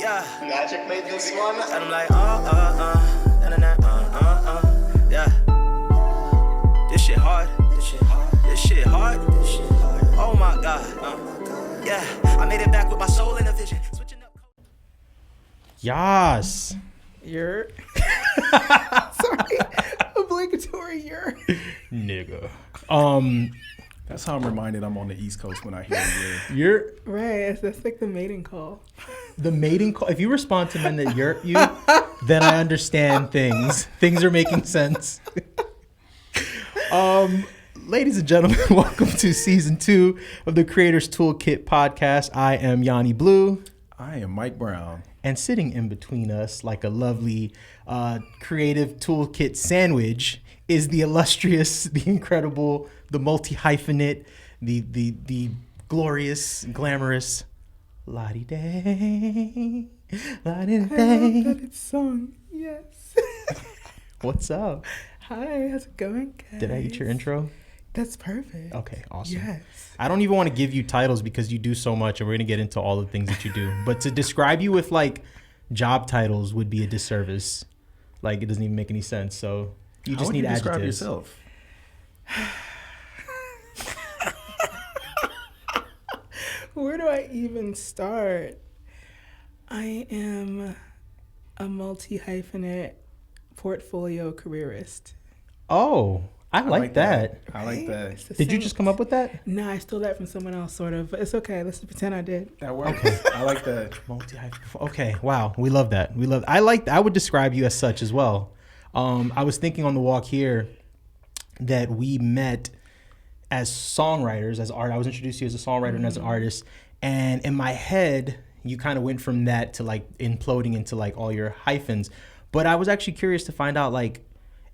Yeah. Magic made this one. And I'm like, yeah. This shit hard. Oh my God. Yeah. I made it back with my soul and a vision. Switching up. Yas. You're sorry, obligatory you're. Nigga. That's how I'm reminded I'm on the East Coast when I hear You're Right, that's like the mating call. the mating call. If you respond to men that you're you, then I understand things. Things are making sense. Ladies and gentlemen, welcome to season 2 of the Creators Toolkit podcast. I am Yanni Blue. I am Mike Brown. And sitting in between us like a lovely creative toolkit sandwich is the illustrious, the incredible, the multi-hyphenate, the glorious, glamorous Ladidai. I love that it's sung. Yes. What's up? Hi, how's it going, guys? Did I eat your intro? That's perfect. Okay, awesome. Yes. I don't even want to give you titles because you do so much, and we're going to get into all the things that you do. But to describe you with like job titles would be a disservice. Like, it doesn't even make any sense. So you just need describe adjectives. yourself. Where do I even start? I am a multi-hyphenate portfolio careerist. Oh, I like that. I like that. It's the Did you same- just come up with that? No, I stole that from someone else, sort of. But it's okay. Let's pretend I did. That works. I like that. Okay, wow, we love that. I would describe you as such as well. I was thinking on the walk here that we met as songwriters, as art. I was introduced to you as a songwriter and as an artist, and in my head, you kind of went from that to like imploding into like all your hyphens. But I was actually curious to find out, like,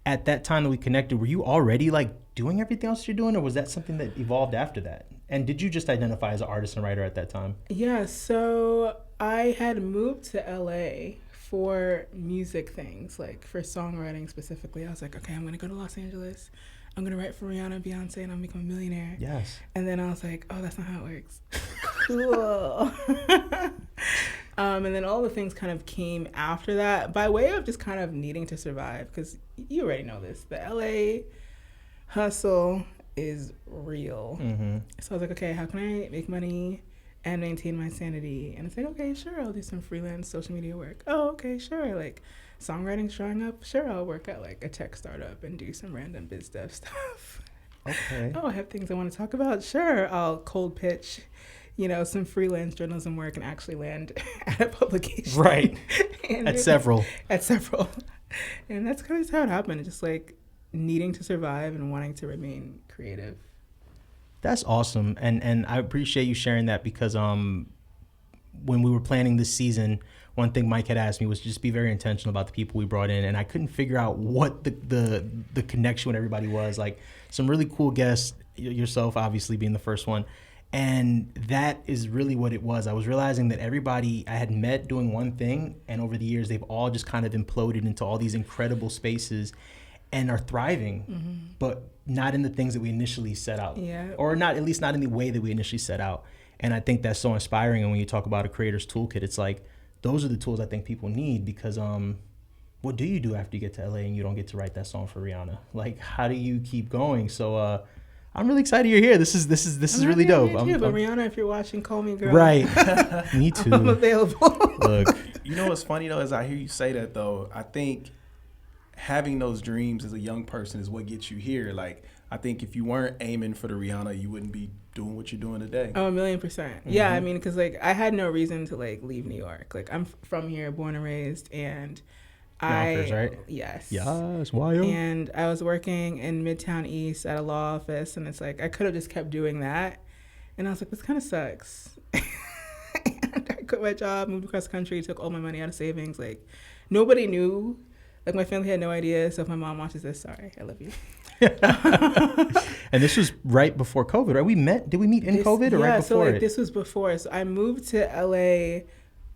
at that time that we connected, were you already like doing everything else you're doing, or was that something that evolved after that? And did you just identify as an artist and writer at that time? Yeah, so I had moved to LA for music things, like for songwriting specifically. I was like, okay, I'm going to go to Los Angeles. I'm going to write for Rihanna and Beyonce, and I'm become a millionaire. Yes. And then I was like, oh, that's not how it works. Cool. And then all the things kind of came after that by way of just kind of needing to survive, because you already know this. The LA hustle is real. Mm-hmm. So I was like, okay, how can I make money and maintain my sanity? And it's like, okay, sure, I'll do some freelance social media work. Oh, okay, sure. Like songwriting, showing up. Sure, I'll work at like a tech startup and do some random biz dev stuff. Okay. Oh, I have things I want to talk about. Sure, I'll cold pitch, some freelance journalism work and actually land at a publication. Right. At several. And that's kind of just how it happened. Just like needing to survive and wanting to remain creative. That's awesome. And I appreciate you sharing that because when we were planning this season, one thing Mike had asked me was just be very intentional about the people we brought in. And I couldn't figure out what the connection with everybody was. Like some really cool guests, yourself obviously being the first one. And that is really what it was. I was realizing that everybody I had met doing one thing, and over the years, they've all just kind of imploded into all these incredible spaces and are thriving, but not in the things that we initially set out. Yeah. Or not, at least not in the way that we initially set out. And I think that's so inspiring. And when you talk about a creator's toolkit, it's like, those are the tools I think people need because what do you do after you get to LA and you don't get to write that song for Rihanna? Like, how do you keep going? So, I'm really excited you're here. This is really dope. Me too, but Rihanna, if you're watching, call me, girl. Right. Me too. I'm available. Look. You know what's funny though is I hear you say that though. I think having those dreams as a young person is what gets you here. Like I think if you weren't aiming for the Rihanna, you wouldn't be doing what you're doing today. Oh, 1,000,000%. Yeah, I mean, because like I had no reason to like leave New York. Like I'm from here, born and raised, and Yonkers, right? Yes. Yes, why? And I was working in Midtown East at a law office, and it's like I could have just kept doing that, and I was like, this kind of sucks. And I quit my job, moved across the country, took all my money out of savings. Like nobody knew. Like my family had no idea. So if my mom watches this, sorry, I love you. And this was right before COVID, right? Did we meet in COVID or right before so like it? This was before. So I moved to LA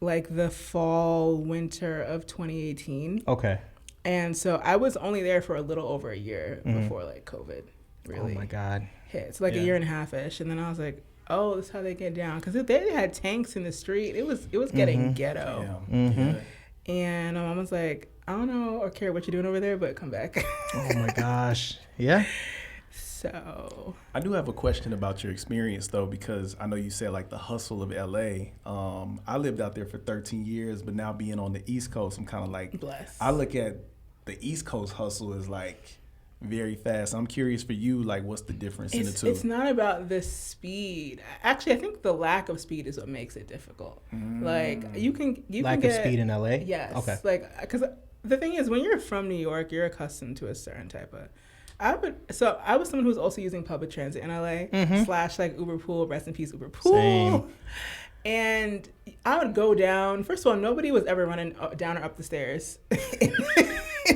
like the fall, winter of 2018. Okay. And so I was only there for a little over a year before like COVID really Oh my God. hit. So like a year and a half-ish. And then I was like, oh, that's how they get down. Because they had tanks in the street. It was getting ghetto. Yeah. And my mom was like, I don't know or care what you're doing over there, but come back. Oh my gosh. Yeah. So I do have a question about your experience though, because I know you said like the hustle of LA. I lived out there for 13 years, but now being on the East Coast, I'm kind of like blessed. I look at the East Coast hustle as like very fast. I'm curious for you, like what's the difference in the two? It's not about the speed. Actually, I think the lack of speed is what makes it difficult. Like you can Lack get of speed in LA? Yes. Okay. Like, because the thing is, when you're from New York, you're accustomed to a certain type of. I was someone who was also using public transit in LA / like Uber Pool. Rest in peace, Uber Pool. Same. And I would go down. First of all, nobody was ever running down or up the stairs in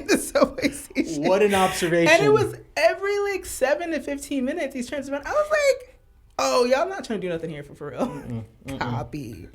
the subway station. What an observation. And it was every like 7 to 15 minutes these trains run. I was like, oh, y'all not trying to do nothing here for real. Copy.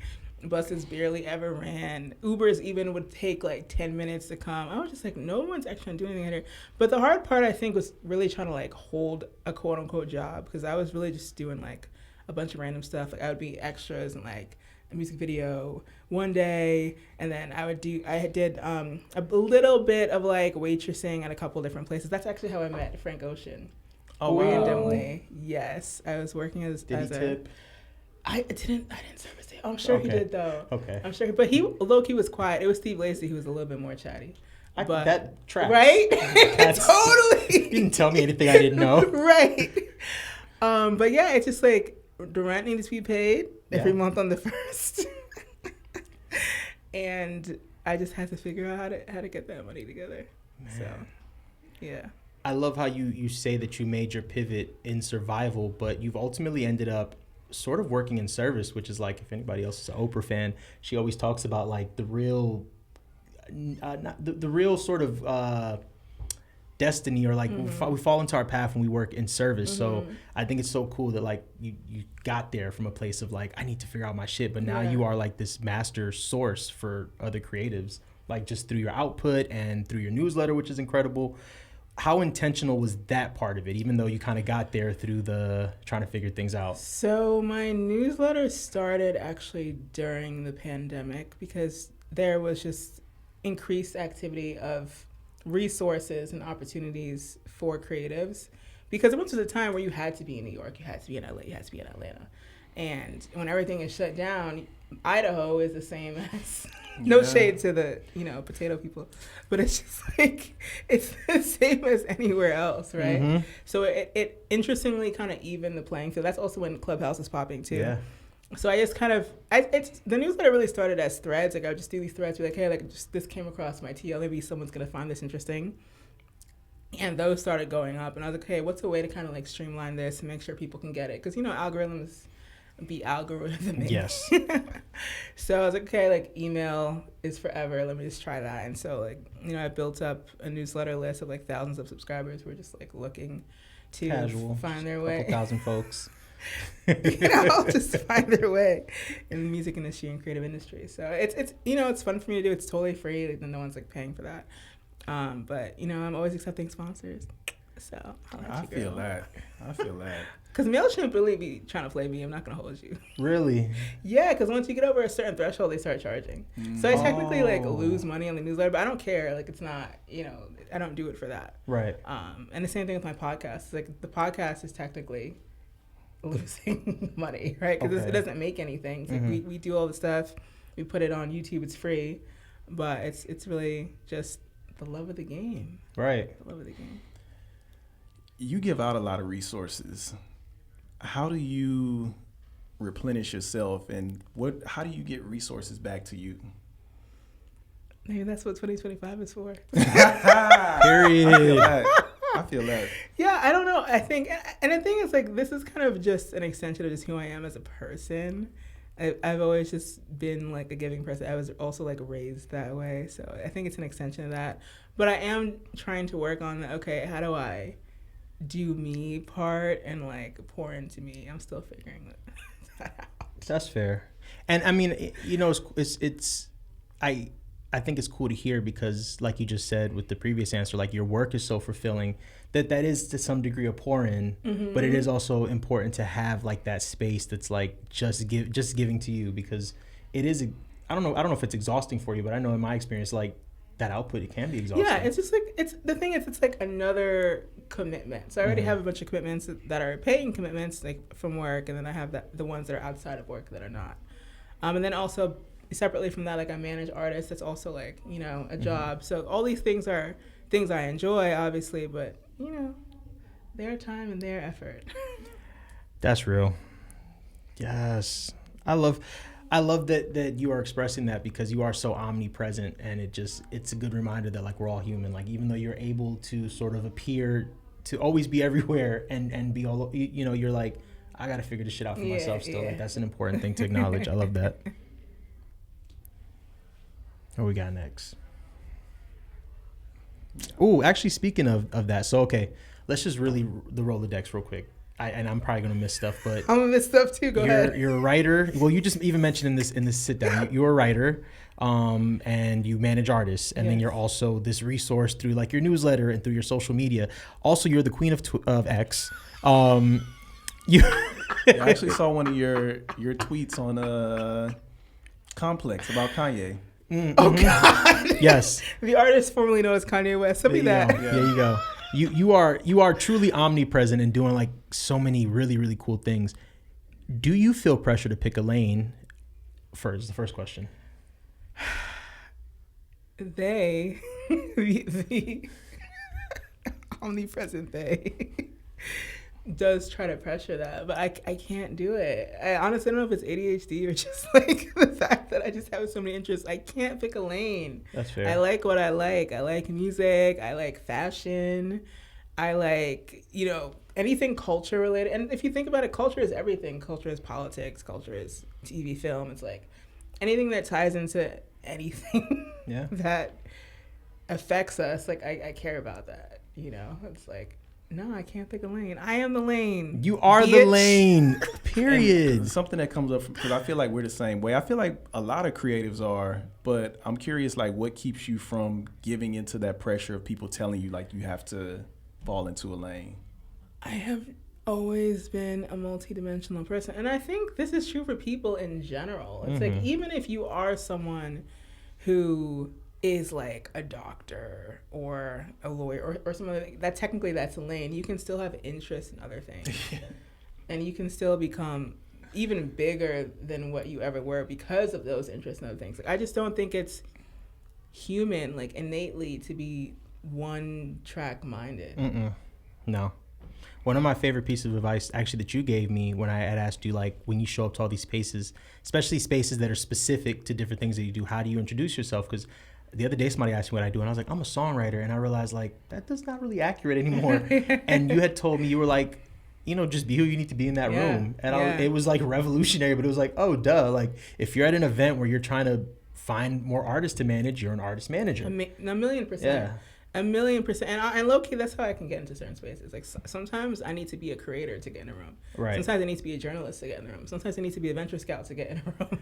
Buses barely ever ran. Ubers even would take like 10 minutes to come. I was just like, no one's actually trying to do anything here. But the hard part, I think, was really trying to like hold a quote unquote job, because I was really just doing like a bunch of random stuff. Like I would be extras in like a music video one day, and then I did a little bit of like waitressing at a couple different places. That's actually how I met Frank Ocean. Oh, wow. Randomly. Yes. I was working as Did he tip? I didn't service it. I'm sure he did though. Okay. I'm sure, but he low-key was quiet. It was Steve Lacy who was a little bit more chatty. But that tracks. right? Totally. You didn't tell me anything I didn't know. Right. But yeah, it's just like the rent needs to be paid every month on the 1st, and I just had to figure out how to get that money together. Man. So, yeah. I love how you say that you made your pivot in survival, but you've ultimately ended up sort of working in service, which is like, if anybody else is an Oprah fan, she always talks about like the real, the real sort of destiny, or like we fall into our path when we work in service. So I think it's so cool that like you got there from a place of like, I need to figure out my shit, but now you are like this master source for other creatives, like just through your output and through your newsletter, which is incredible. How intentional was that part of it, even though you kind of got there through the trying to figure things out? So my newsletter started actually during the pandemic, because there was just increased activity of resources and opportunities for creatives, because it went to the time where you had to be in New York, you had to be in LA, you had to be in Atlanta. And when everything is shut down, Idaho is the same as no shade to the, potato people, but it's just like, it's the same as anywhere else, right? So it interestingly kind of evened the playing field. That's also when Clubhouse is popping too. Yeah. So I just kind of, the newsletter really started as threads. Like I would just do these threads, be like, hey, like just this came across my TL, maybe someone's gonna find this interesting. And those started going up, and I was like, hey, what's a way to kind of like streamline this and make sure people can get it? Because algorithms be algorithmic. Yes. So I was like, okay, like email is forever. Let me just try that. And so like, I built up a newsletter list of like thousands of subscribers who are just like looking to find their way. Couple thousand folks. Just find their way in the music industry and creative industry. So it's it's fun for me to do. It's totally free. Like, no one's like paying for that. But I'm always accepting sponsors. So I feel that. Because MailChimp really be trying to play me. I'm not going to hold you. Really? Yeah, because once you get over a certain threshold, they start charging. So I technically like lose money on the newsletter, but I don't care. Like it's not, I don't do it for that. Right. And the same thing with my podcast. Like the podcast is technically losing money, right? Because it doesn't make anything. It's like we do all the stuff. We put it on YouTube. It's free. But it's really just the love of the game. Right. The love of the game. You give out a lot of resources. How do you replenish yourself, and how do you get resources back to you? Maybe that's what 2025 is for. Period. I feel that. Yeah, I don't know. I think, and the thing is, like, this is kind of just an extension of just who I am as a person. I've always just been like a giving person. I was also like raised that way, so I think it's an extension of that. But I am trying to work on how do I do me part and like pour into me. I'm still figuring that out. That's fair. And I mean, it's I think it's cool to hear because, like you just said with the previous answer, like your work is so fulfilling that is to some degree a pour in, but it is also important to have like that space that's like just giving to you, because it is. I don't know if it's exhausting for you, but I know in my experience, like that output, it can be exhausting. Yeah, it's just like it's like another commitment. So I already have a bunch of commitments that are paying commitments, like from work, and then I have the ones that are outside of work that are not. And then also separately from that, like I manage artists. That's also like, you know, a job. So all these things are things I enjoy, obviously, but you know, their time and their effort. That's real. Yes, I love that you are expressing that, because you are so omnipresent, and it's a good reminder that like we're all human. Like even though you're able to sort of appear to always be everywhere and be all, you know, you're like, I got to figure this shit out for myself still. Like that's an important thing to acknowledge. I love that. What we got next? Oh, actually, speaking of that, so okay, let's just really the Rolodex real quick. And I'm probably gonna miss stuff, but I'm gonna miss stuff too. Go ahead. You're a writer. Well, you just even mentioned in this sit down, you're a writer, and you manage artists, and then you're also this resource through like your newsletter and through your social media. Also, you're the queen of X. You I actually saw one of your tweets on Complex about Kanye. Oh God! Yes. The artist formerly known as Kanye West. Send me that. There you go. You are truly omnipresent and doing like so many really, really cool things. Do you feel pressure to pick a lane? First, the first question. The omnipresent they does try to pressure that, but I can't do it. I honestly don't know if it's ADHD or just like the fact that I just have so many interests. I can't pick a lane. That's fair. I like what I like. I like music. I like fashion. I like, you know, anything culture related. And if you think about it, culture is everything. Culture is politics. Culture is TV, film. It's like anything that ties into anything that affects us. Like I care about that, you know? It's like, no, I can't pick a lane. I am the lane. You are the lane. Period. And something that comes up, because I feel like we're the same way. I feel like a lot of creatives are, but I'm curious, like, what keeps you from giving into that pressure of people telling you, like, you have to fall into a lane? I have always been a multidimensional person. And I think this is true for people in general. It's like, even if you are someone who is like a doctor or a lawyer or something that technically that's a lane, you can still have interest in other things. And you can still become even bigger than what you ever were because of those interests and other things. Like, I just don't think it's human, like innately, to be one track minded. No. One of my favorite pieces of advice actually that you gave me when I had asked you, like, when you show up to all these spaces, especially spaces that are specific to different things that you do, how do you introduce yourself? Because the other day somebody asked me what I do, and I was like, I'm a songwriter. And I realized, like, that's not really accurate anymore. And you had told me, you were like, you know, just be who you need to be in that room. And it was like revolutionary, but it was like, oh, duh. Like, if you're at an event where you're trying to find more artists to manage, you're an artist manager. A million percent. Yeah. 1,000,000%. And low-key, that's how I can get into certain spaces. Like, sometimes I need to be a creator to get in a room. Right. Sometimes I need to be a journalist to get in the room. Sometimes I need to be a venture scout to get in a room.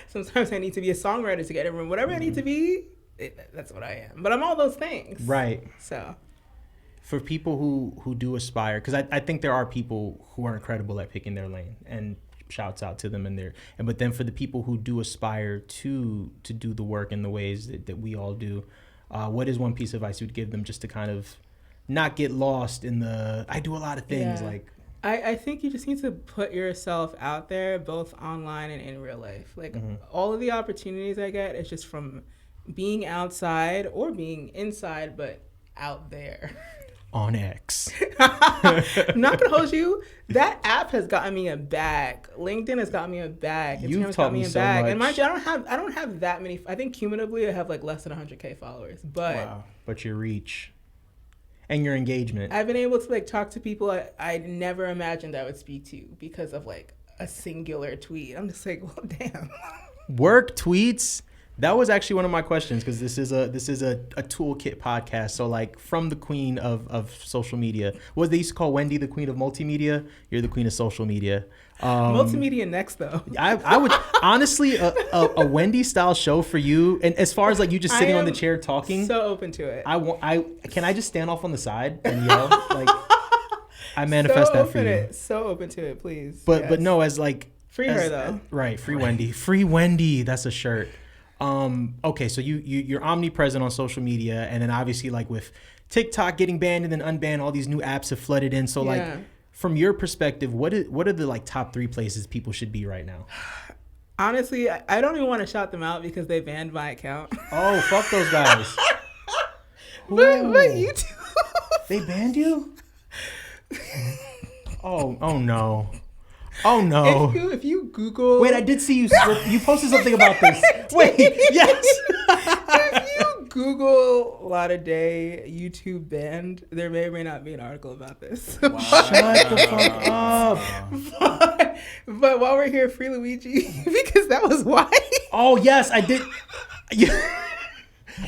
Sometimes I need to be a songwriter to get in a room. Whatever I need to be, that's what I am. But I'm all those things. Right. So, for people who do aspire, because I think there are people who are incredible at picking their lane, and shouts out to them but then for the people who do aspire to do the work in the ways that we all do, what is one piece of advice you'd give them just to kind of not get lost in the, I do a lot of things? Like, I think you just need to put yourself out there, both online and in real life. Like, all of the opportunities I get is just from being outside or being inside, but out there. On X. I'm not gonna hold you. That app has gotten me a bag. LinkedIn has gotten me a bag. You've taught me so much. And mind you, I don't have that many. I think cumulatively I have like less than 100K followers. But wow. But your reach and your engagement. I've been able to like talk to people I never imagined I would speak to because of like a singular tweet. I'm just like, well, damn. Work tweets. That was actually one of my questions, because this is a toolkit podcast. So like, from the queen of social media, what they used to call Wendy the queen of multimedia, you're the queen of social media. Multimedia next though. I would honestly a Wendy style show for you. And as far as like you just sitting on the chair talking, so open to it. Can I just stand off on the side and yell? Like, I manifest that for you. So open to it, please. But no, as like free her though. Right, free Wendy. Free Wendy. That's a shirt. Okay, so you're omnipresent on social media, and then obviously like with TikTok getting banned and then unbanned, all these new apps have flooded in. So like, from your perspective, what are the like top 3 places people should be right now? Honestly, I don't even want to shout them out because they banned my account. Oh, fuck those guys. but you too. They banned you? Oh no. Oh no! If you Google, wait, I did see you posted something about this. Wait, yes. If you Google Ladidai YouTube banned, there may or may not be an article about this. Wow. Shut the fuck up. But while we're here, free Luigi, because that was why. Oh yes, I did.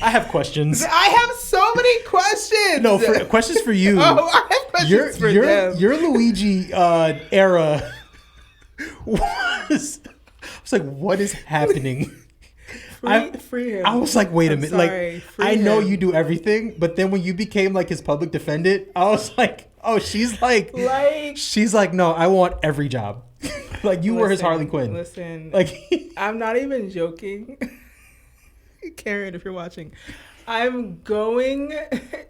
I have questions. I have so many questions. No, questions for you. Oh, I have questions for them. Your Luigi era was like, what is happening? Free him. I was like, wait a minute. Sorry, like, I know you do everything, but then when you became like his public defendant, I was like, oh, she's like, no, I want every job. Like, you were his Harley Quinn. Listen, like, I'm not even joking. Karen, if you're watching, I'm going.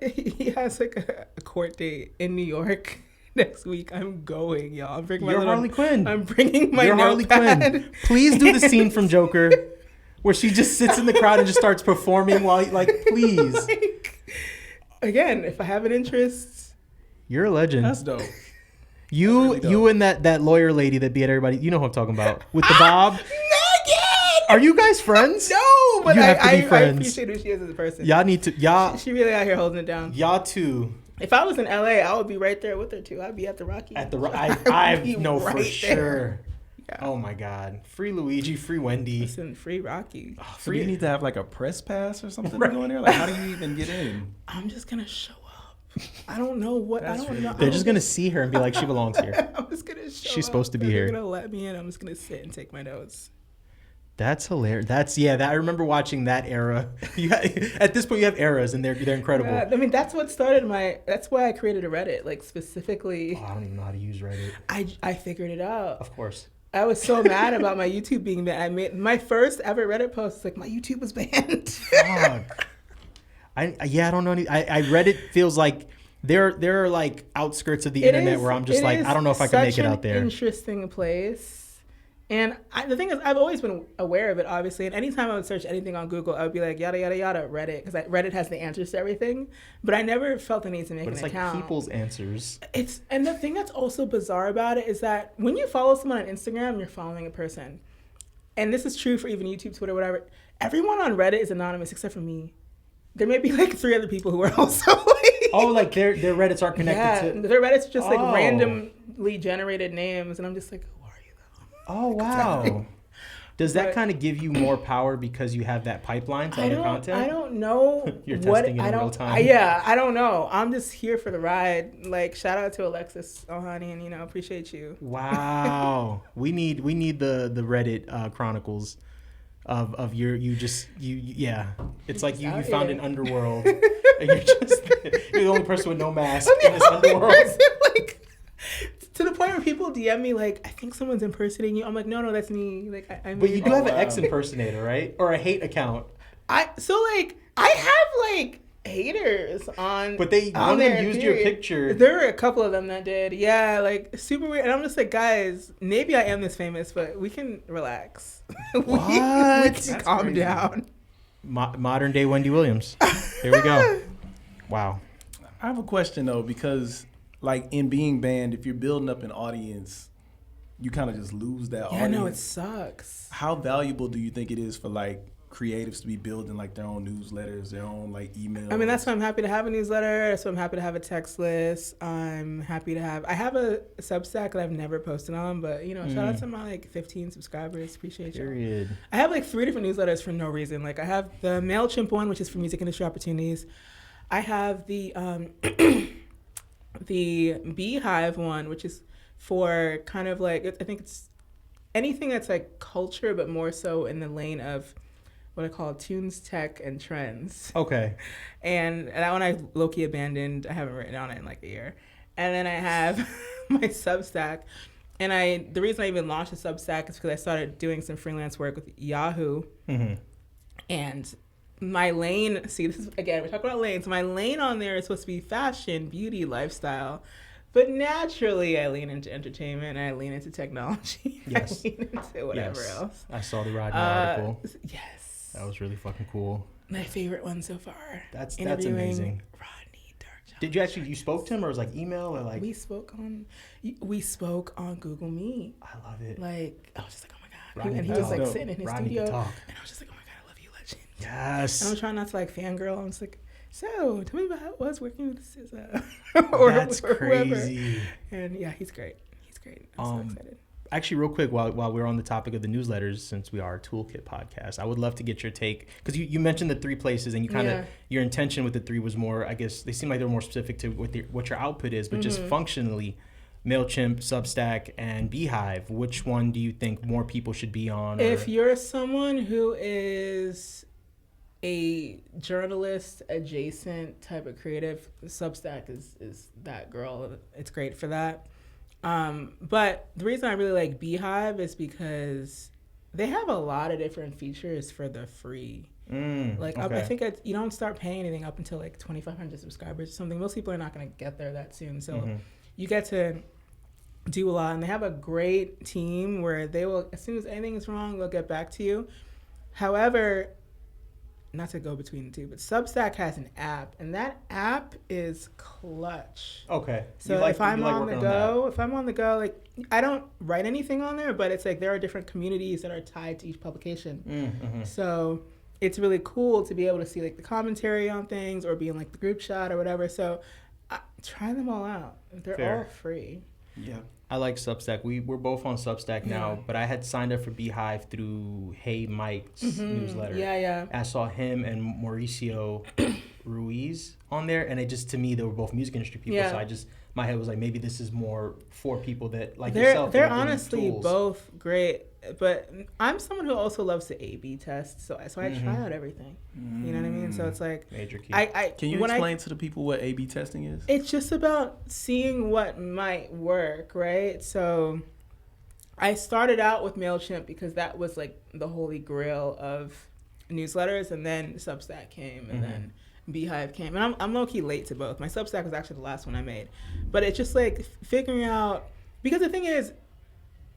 He has like a court date in New York next week. I'm going, y'all. I'm bringing Harley Quinn. I'm bringing my Harley Quinn. Please do the scene from Joker where she just sits in the crowd and just starts performing while, like, please. Again, if I have an interest, you're a legend. That's dope. You and that lawyer lady that beat everybody. You know who I'm talking about with the bob. Are you guys friends? No, but I appreciate who she is as a person. Y'all need to. She really out here holding it down. Y'all too. If I was in LA, I would be right there with her too. I'd be at the Rocky. I know right for sure. Yeah. Oh my God! Free Luigi, free Wendy. Listen, free Rocky. Oh, so you need to have like a press pass or something to go in there. Like, how do you even get in? I'm just gonna show up. I don't know what. I don't know. They're just gonna see her and be like, she belongs here. I'm just gonna show She's supposed to be here. They're gonna let me in. I'm just gonna sit and take my notes. That's hilarious. I remember watching that era. At this point, you have eras, and they're incredible. Yeah, I mean, that's what started that's why I created a Reddit, like specifically. Oh, I don't even know how to use Reddit. I figured it out. Of course. I was so mad about my YouTube being banned. I made my first ever Reddit post. Like, my YouTube was banned. Fuck. I don't know. Reddit feels like there are like outskirts of the internet where I'm just like, I don't know if I can make it out there. Interesting place. And the thing is, I've always been aware of it, obviously. And anytime I would search anything on Google, I would be like, yada, yada, yada, Reddit. Because Reddit has the answers to everything. But I never felt the need to make an account. But it's like people's answers. And the thing that's also bizarre about it is that when you follow someone on Instagram, you're following a person. And this is true for even YouTube, Twitter, whatever. Everyone on Reddit is anonymous except for me. There may be like 3 other people who are also like... Oh, like their Reddits aren't connected to... Their Reddits are just like randomly generated names. And I'm just like... Oh, wow. Does that kind of give you more power because you have that pipeline to other content? I don't know. You're testing it in real time. I don't know. I'm just here for the ride. Like, shout out to Alexis Ohani, and appreciate you. Wow. we need the Reddit chronicles of you. Yeah. It's like you found an underworld, and you're the only person with no mask in this underworld. Like, to the point where people DM me like, I think someone's impersonating you. I'm like, no, that's me. Like, but you do have an ex impersonator, right? Or a hate account. I have like haters on. But one of them used your picture. There were a couple of them that did. Yeah, like super weird. And I'm just like, guys, maybe I am this famous, but we can relax. What? we can calm down. Modern day Wendy Williams. There we go. Wow. I have a question though, because like in being banned, if you're building up an audience, you kind of just lose that audience. Yeah, no, it sucks. How valuable do you think it is for like creatives to be building like their own newsletters, their own like emails. I mean, that's why I'm happy to have a newsletter. That's why I'm happy to have a text list. I'm happy to have. I have a Substack that I've never posted on, but you know, shout out to my like 15 subscribers. Appreciate you. Period. I have like 3 different newsletters for no reason. Like I have the MailChimp one, which is for music industry opportunities. I have the the Beehive one, which is for kind of like, I think it's anything that's like culture, but more so in the lane of what I call tunes, tech, and trends. Okay. And that one I low-key abandoned. I haven't written on it in like a year. And then I have my Substack. And the reason I even launched a Substack is because I started doing some freelance work with Yahoo. Mm-hmm. And my lane, see, this is, again, we're talking about lanes. My lane on there is supposed to be fashion, beauty, lifestyle. But naturally, I lean into entertainment, and I lean into technology. Yes. I lean into whatever Yes. else. I saw the Rodney article. Yes. That was really fucking cool. My favorite one so far. That's Interviewing amazing. Rodney Darkjohn. Did you spoke to him, or was it like email, or like? We spoke on Google Meet. I love it. Like, I was just like, oh my God. Rodney And he could was like talk. sitting in his Rodney studio. could talk. And I was just like, oh my God, I love you, legend. Yes. And I'm trying not to like fangirl. I'm just like, so tell me about how it was working with SZA. That's or whoever. crazy. And yeah, he's great. He's great. I'm so excited. Actually, real quick, while we're on the topic of the newsletters, since we are a Toolkit podcast, I would love to get your take, because you mentioned the 3 places, and you kind of, your intention with the 3 was more, I guess, they seem like they're more specific to what your output is, but just functionally, MailChimp, Substack, and Beehive, which one do you think more people should be on? If you're someone who is a journalist adjacent type of creative, Substack is that girl. It's great for that. But the reason I really like Beehive is because they have a lot of different features for the free. I think you don't start paying anything up until like 2,500 subscribers or something. Most people are not going to get there that soon. So you get to do a lot. And they have a great team where they will, as soon as anything is wrong, they'll get back to you. However, not to go between the two, but Substack has an app, and that app is clutch. Okay. So if I'm on the go, like I don't write anything on there, but it's like there are different communities that are tied to each publication. So it's really cool to be able to see like the commentary on things or be in like the group chat or whatever. So try them all out. They're all free. Yeah. I like Substack. We're both on Substack now, but I had signed up for Beehive through Hey Mike's newsletter. Yeah. I saw him and Mauricio Ruiz on there, and it just, to me, they were both music industry people. Yeah. So my head was like, maybe this is more for people that like they're yourself. They're honestly both great, but I'm someone who also loves to A/B test, so I try out everything. You know what I mean? So it's like major key. Can you explain to the people what A/B testing is? It's just about seeing what might work, right? So I started out with MailChimp because that was like the holy grail of newsletters, and then Substack came, and then Beehive came. And I'm low-key late to both. My Substack was actually the last one I made. But it's just like figuring out, because the thing is,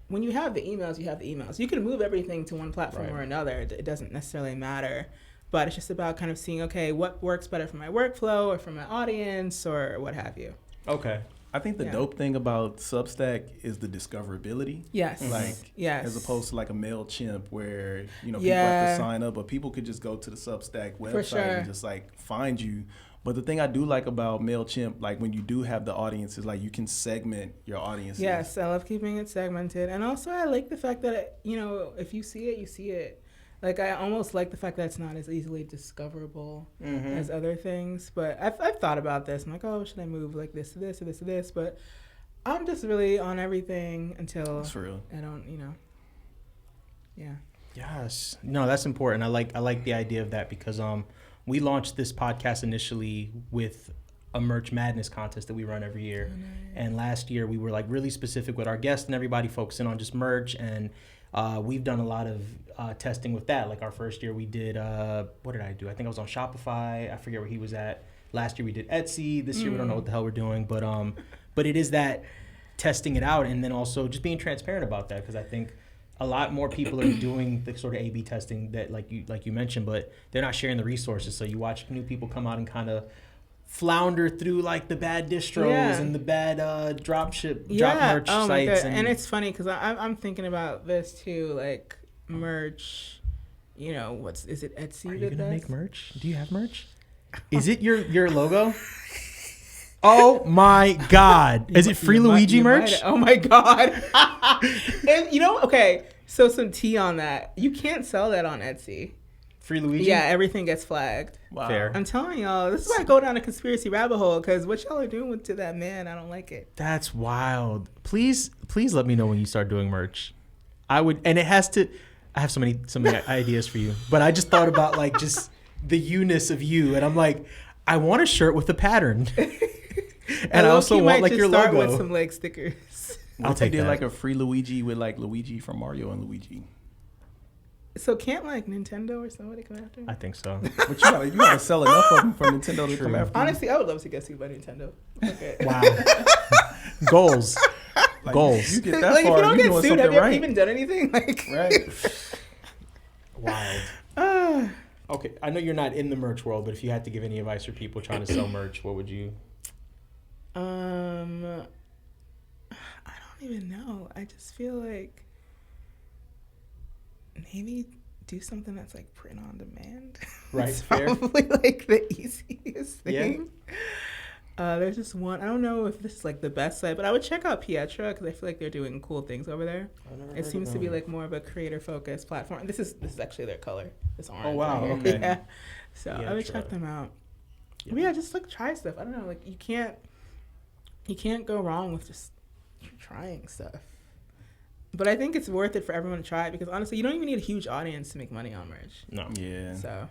when you have the emails, you have the emails. You can move everything to one platform or another. It doesn't necessarily matter. But it's just about kind of seeing, okay, what works better for my workflow or for my audience or what have you. Okay. I think the dope thing about Substack is the discoverability. Yes. As opposed to like a MailChimp where, people have to sign up, but people could just go to the Substack website and just like find you. But the thing I do like about MailChimp, like when you do have the audience, is like you can segment your audience. Yes, I love keeping it segmented. And also I like the fact that, if you see it, you see it. Like, I almost like the fact that it's not as easily discoverable as other things. But I've thought about this. I'm like, oh, should I move like this to this or this to this? But I'm just really on everything until I don't, yeah. Yes. No, that's important. I like the idea of that because we launched this podcast initially with a Merch Madness contest that we run every year. Oh, nice. And last year we were like really specific with our guests and everybody focusing on just merch, and we've done a lot of testing with that. Like our first year we did, what did I do? I think I was on Shopify. I forget where he was at. Last year we did Etsy. This year we don't know what the hell we're doing, but it is that testing it out and then also just being transparent about that, because I think a lot more people are doing the sort of A/B testing that like you mentioned, but they're not sharing the resources. So you watch new people come out and kind of flounder through like the bad distros and the bad drop merch sites. And it's funny because I'm thinking about this too, like merch you know, is it Etsy? Are you gonna make merch? Do you have merch? Is it your logo? Oh my God! Is it Free Luigi merch? Oh my God! And, you know, okay. So some tea on that. You can't sell that on Etsy. Free Luigi? Yeah, everything gets flagged. Wow. Fair. I'm telling y'all, this is why I go down a conspiracy rabbit hole, because what y'all are doing to that man, I don't like it. That's wild. Please let me know when you start doing merch. I would, and it has to. I have so many ideas for you, but I just thought about like just the you-ness of you, and I'm like, I want a shirt with a pattern, and I also want like your logo with some like stickers. I'll take that. Like a Free Luigi with like Luigi from Mario and Luigi. So can't like Nintendo or somebody come after me? I think so. But you gotta sell enough of them for Nintendo to come after you. Honestly, I would love to get sued by Nintendo. Okay. Wow. Goals. Like, Goals. You get that like far, if you don't you get doing sued, have something you ever right. even done anything? Like, Right. Wild. Okay, I know you're not in the merch world, but if you had to give any advice for people trying to sell merch, what would you? I don't even know. I just feel like maybe do something that's like print on demand. Right, It's fair. probably like the easiest thing. Yeah. There's just one. I don't know if this is like the best site, but I would check out Pietra because I feel like they're doing cool things over there. It seems to be like more of a creator focused platform. This is actually their color. It's orange. Oh wow. Right Okay. yeah. So I would Pietra. check them out. Yeah. But yeah, just like try stuff. I don't know. Like you can't go wrong with just trying stuff. But I think it's worth it for everyone to try it because honestly, you don't even need a huge audience to make money on merch. No. Yeah. So,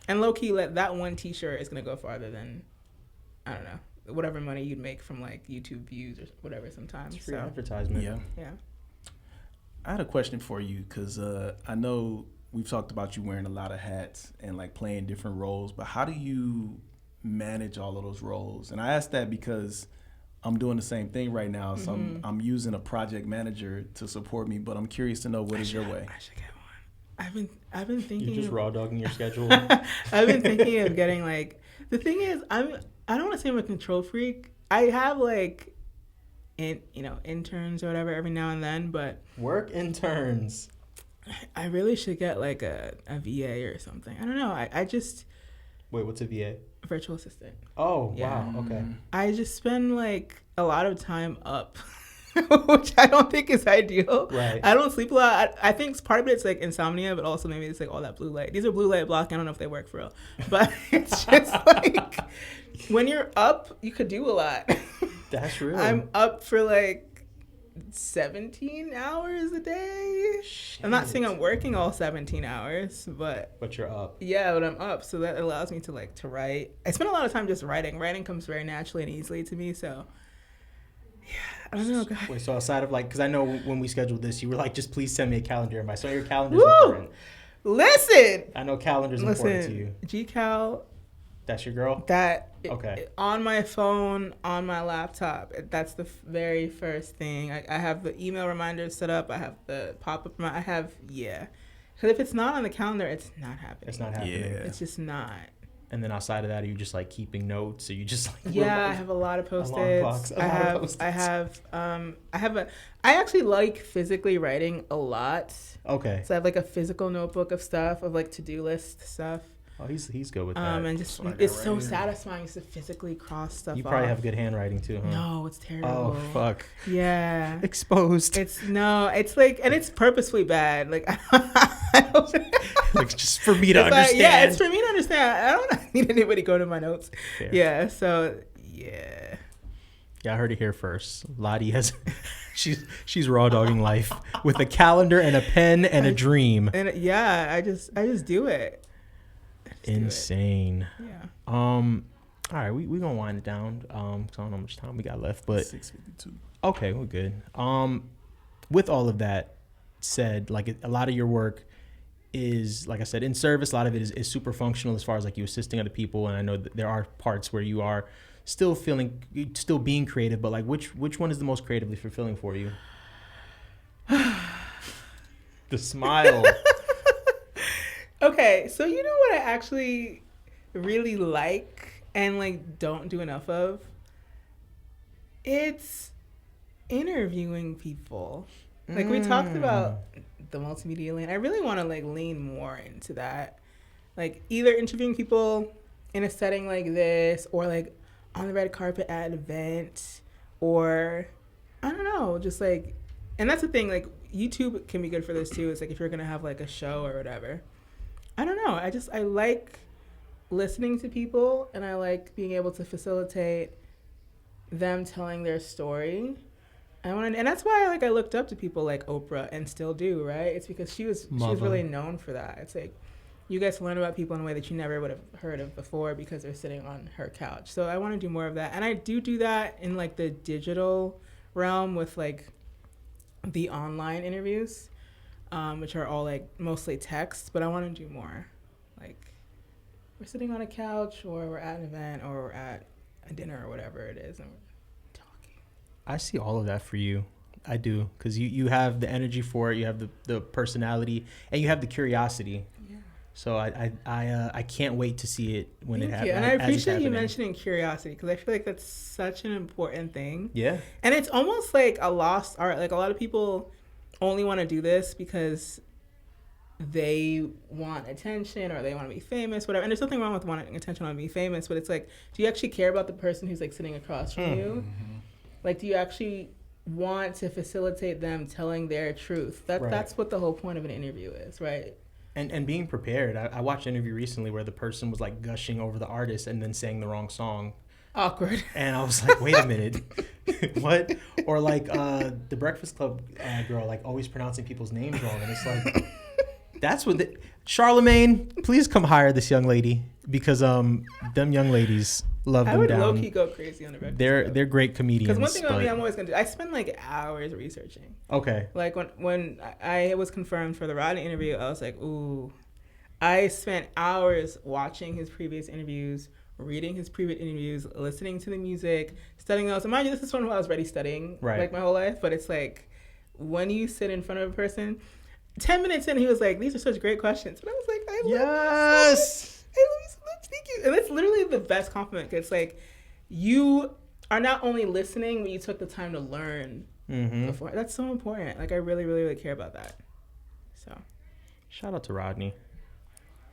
and low key, that one T-shirt is gonna go farther than, I don't know, whatever money you'd make from like YouTube views or whatever. Sometimes. It's free So advertisement. Yeah. yeah. I had a question for you because I know we've talked about you wearing a lot of hats and like playing different roles, but how do you manage all of those roles? And I ask that because I'm doing the same thing right now. So I'm using a project manager to support me, but I'm curious to know what is your way. I should get one. I've been thinking. You're just raw dogging your schedule. I've been thinking of getting like, the thing is I don't want to say I'm a control freak. I have like interns or whatever every now and then, but Work interns. I really should get like a VA or something. I don't know. I just Wait, what's a VA? virtual assistant. Oh Yeah. wow. Okay. I just spend like a lot of time up, which I don't think is ideal. Right. I don't sleep a lot. I think part of it's like insomnia, but also maybe it's like all that blue light. These are blue light blocking. I don't know if they work for real, but it's just like when you're up, you could do a lot. That's real. I'm up for like 17 hours a day. I'm not saying I'm working all 17 hours, but you're up. yeah, but I'm up, so that allows me to write. I spend a lot of time just writing. Writing comes very naturally and easily to me, so yeah, I don't know. Wait, so outside of like, because I know when we scheduled this, you were like, just please send me a calendar invite. So your calendar's Woo! important. Listen, I know calendar's important to you. GCal, That's your girl? Okay. on my phone, on my laptop. That's the very first thing. I have the email reminders set up. I have the pop-up. I have, yeah. Because if it's not on the calendar, it's not happening. It's not happening. Yeah. It's just not. And then outside of that, are you just like keeping notes? Or you just like Yeah, I have a lot of Post-its. I actually like physically writing a lot. Okay. So I have like a physical notebook of stuff, of like to-do list stuff. Oh, he's good with that. And just what I got it's right so here. satisfying to physically cross stuff You probably off. have good handwriting too, huh? No, it's terrible. Oh, fuck. Yeah. Exposed. It's like, and it's purposefully bad. Like, I don't, Like just for me to it's like, understand. yeah, it's for me to understand. I don't need anybody to go to my notes. Fair. Yeah. So yeah. Yeah, I heard it here first. Lottie has, she's raw dogging life with a calendar and a pen and a dream. And yeah, I just do it. Insane. Yeah. All right, we gonna wind it down. So I don't know how much time we got left, but 6:52. okay, we're good. With all of that said, like a lot of your work is, like I said, in service. A lot of it is super functional as far as like you assisting other people, and I know that there are parts where you are still being creative, but like which one is the most creatively fulfilling for you? The smile. Okay, so you know what I actually really like and like don't do enough of? It's interviewing people. Like we talked about the multimedia lane. I really want to like lean more into that, like either interviewing people in a setting like this, or like on the red carpet at an event, or I don't know, just like, and that's the thing, like YouTube can be good for this too. It's like if you're gonna have like a show or whatever. I don't know. I like listening to people, and I like being able to facilitate them telling their story. And that's why like I looked up to people like Oprah, and still do, right? It's because she was really known for that. It's like you guys learn about people in a way that you never would have heard of before because they're sitting on her couch. So I want to do more of that, and I do that in like the digital realm with like the online interviews, which are all like mostly text. But I want to do more, like we're sitting on a couch, or we're at an event, or we're at a dinner, or whatever it is, and I see all of that for you. I do, because you have the energy for it, you have the personality, and you have the curiosity. Yeah. So I can't wait to see it when it happens. And I appreciate you mentioning curiosity, because I feel like that's such an important thing. Yeah. And it's almost like a lost art. Like a lot of people only want to do this because they want attention, or they want to be famous, whatever. And there's nothing wrong with wanting attention or be famous, but it's like, do you actually care about the person who's like sitting across from you? Mm-hmm. Like, do you actually want to facilitate them telling their truth? That's what the whole point of an interview is, right? And being prepared. I watched an interview recently where the person was like gushing over the artist and then saying the wrong song. Awkward. And I was like, wait a minute. What? Or like the Breakfast Club girl, like always pronouncing people's names wrong. And it's like, that's what Charlemagne, please come hire this young lady, because them young ladies love them down. I would low-key go crazy on the Breakfast Club. They're great comedians. Because one thing about me, I'm always going to do, I spend like hours researching. Okay. Like when I was confirmed for the Rodney interview, I was like, ooh. I spent hours watching his previous interviews, reading his previous interviews, listening to the music, studying those. And mind you, this is someone who I was already studying like my whole life. But it's like, when you sit in front of a person, 10 minutes in, he was like, these are such great questions. And I was like, I love you so much. Thank you. And it's literally the best compliment. It's like, you are not only listening, but you took the time to learn before. That's so important. Like, I really, really, really care about that. So, shout out to Rodney.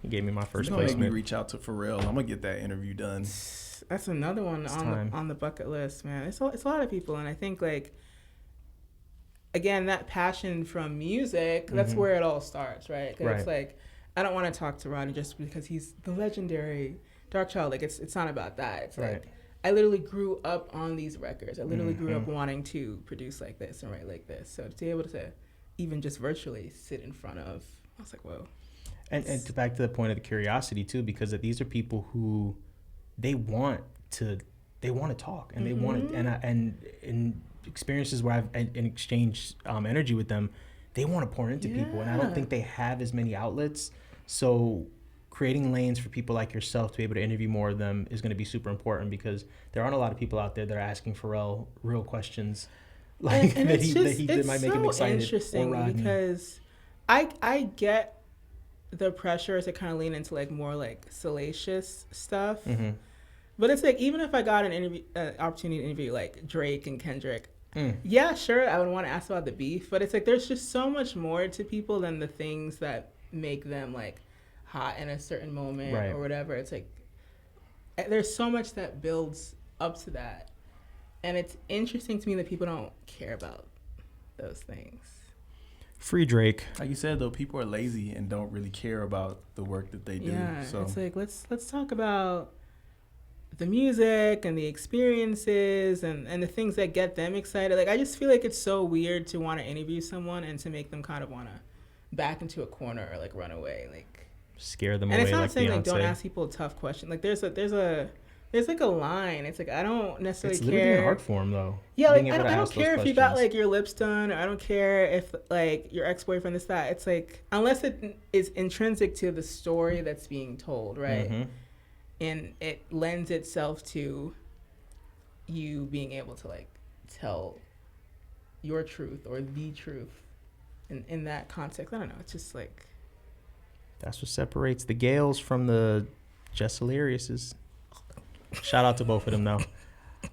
He gave me my first placement. placement. Make me reach out to Pharrell. I'm gonna get that interview done. That's another one on the bucket list, man. It's a lot of people, and I think like, again, that passion from music, that's where it all starts, right? Because it's like, I don't want to talk to Rodney just because he's the legendary Darkchild. Like, it's not about that. It's like, I literally grew up on these records. I literally grew up wanting to produce like this and write like this. So to be able to even just virtually sit in front of, I was like, whoa. And to back to the point of the curiosity too, because these are people who they want to talk, and they want to, and in experiences where I've exchanged energy with them, they want to pour into people, and I don't think they have as many outlets. So creating lanes for people like yourself to be able to interview more of them is going to be super important, because there aren't a lot of people out there that are asking Pharrell real questions like and that it's might so make him excited. Interesting, because I get the pressure to kind of lean into like more like salacious stuff, but it's like, even if I got an opportunity to interview like Drake and Kendrick, yeah, sure, I would want to ask about the beef, but it's like there's just so much more to people than the things that make them like hot in a certain moment or whatever. It's like there's so much that builds up to that, and it's interesting to me that people don't care about those things. Free Drake. Like you said, though, people are lazy and don't really care about the work that they do. Yeah, so it's like, let's talk about the music and the experiences and the things that get them excited. Like, I just feel like it's so weird to want to interview someone and to make them kind of want to back into a corner or like run away, like scare them away. And it's not like saying Beyonce. Like, don't ask people tough questions. Like, there's like a line. It's like, I don't necessarily care. It's literally an art form, though. Yeah, like, I don't care if you got like your lips done, or I don't care if like your ex-boyfriend is that. It's like, unless it is intrinsic to the story that's being told, right? And it lends itself to you being able to like tell your truth or the truth in that context. I don't know. It's just like, that's what separates the Gales from the Jesselariuses. Shout out to both of them,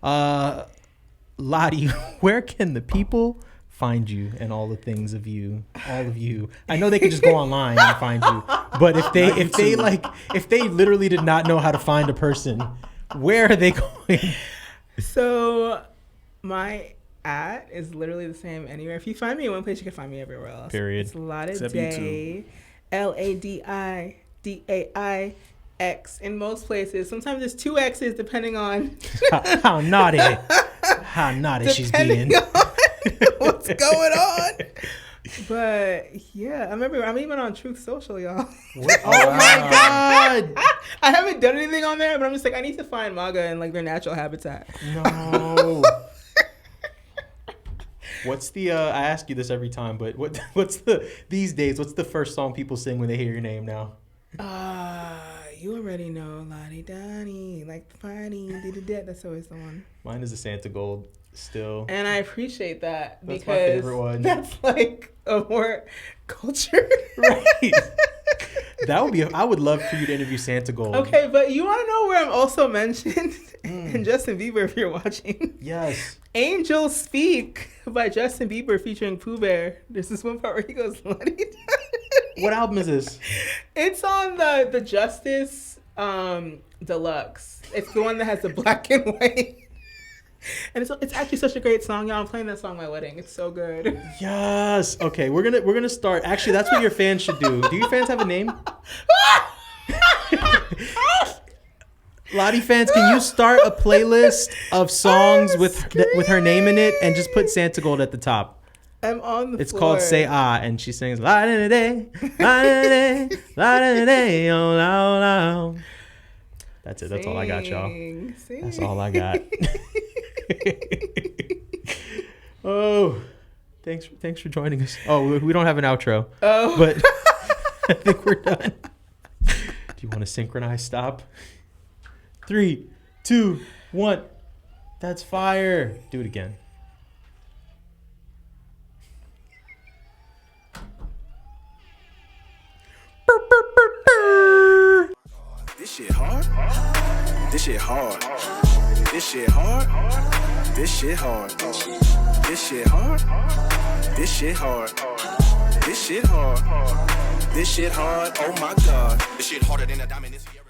though. Lottie, where can the people find you and all the things of you, all of you? I know they could just go online and find you, but if they literally did not know how to find a person, where are they going? So my @ is literally the same anywhere. If you find me in one place, you can find me everywhere else. Period. It's Ladidai, LADIDAIX in most places. Sometimes there's 2 X's depending on how naughty she's being. What's going on? But yeah, I remember I'm even on Truth Social, y'all. Oh my God! I haven't done anything on there, but I'm just like, I need to find MAGA in like their natural habitat. No. What's the? I ask you this every time, but what's these days? What's the first song people sing when they hear your name now? You already know, Ladidai, like funny, that's always the one. Mine is the Santa Gold still, and I appreciate that that's because my favorite one. That's like a more cultured, right? That would be. I would love for you to interview Santa Gold. Okay, but you want to know where I'm also mentioned? And Justin Bieber, if you're watching. Yes. Angels Speak by Justin Bieber featuring Pooh Bear. There's this one part where he goes, Ladidai. What album is this? It's on the Justice Deluxe. It's the one that has the black and white. And it's actually such a great song, y'all. I'm playing that song at my wedding. It's so good. Yes. Okay, we're gonna start. Actually, that's what your fans should do. Do your fans have a name? Lottie fans, can you start a playlist of songs with her name in it and just put Santa Gold at the top? I'm on the It's floor. called Say Ah, and she sings La-da-da-day, la-da-da-day, la-da-da-day, oh, la, la. That's it. That's all I got, y'all. Sing. That's all I got. Oh, thanks for joining us. Oh, we don't have an outro. Oh. But I think we're done. Do you want to synchronize stop? 3, 2, 1. That's fire. Do it again. This shit hard. This shit hard. This shit hard. This shit hard. This shit hard. This shit hard. This shit hard. This shit hard. Oh my God. This shit harder than a diamond in the Sierra.